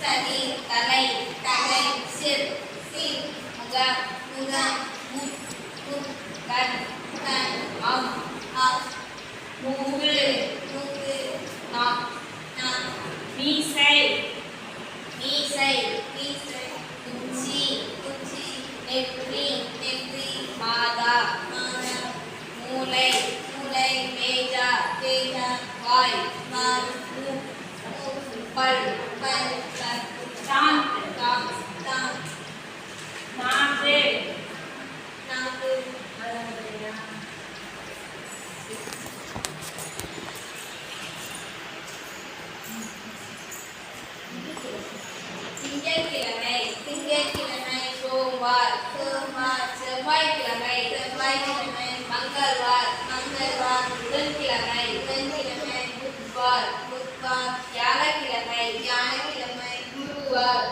தனி தலை தலை சிர் சிர் முக முக முக் முக் கண் கண் அம் அம் மூக்கு மூக்கு நாக் நாக் மீசை மீசை மீசை குச்சி குச்சி நெற்றி நெற்றி மாதா மாதா மூளை மூளை மேஜா மேஜா வாய் வாய் மூக்கு பல் பல் பல் தாம் தாம் தாம் நாக்கு நாக்கு திங்கட்கிழமை திங்கட்கிழமை சோமவார் சோமவார் செவ்வாய்க்கிழமை செவ்வாய்க்கிழமை மங்கள்வார் மங்கள்வார் புதன்கிழமை புதன்கிழமை புத்வார் புத்வார் வியாழக்கிழமை வியாழக்கிழமை குருவார்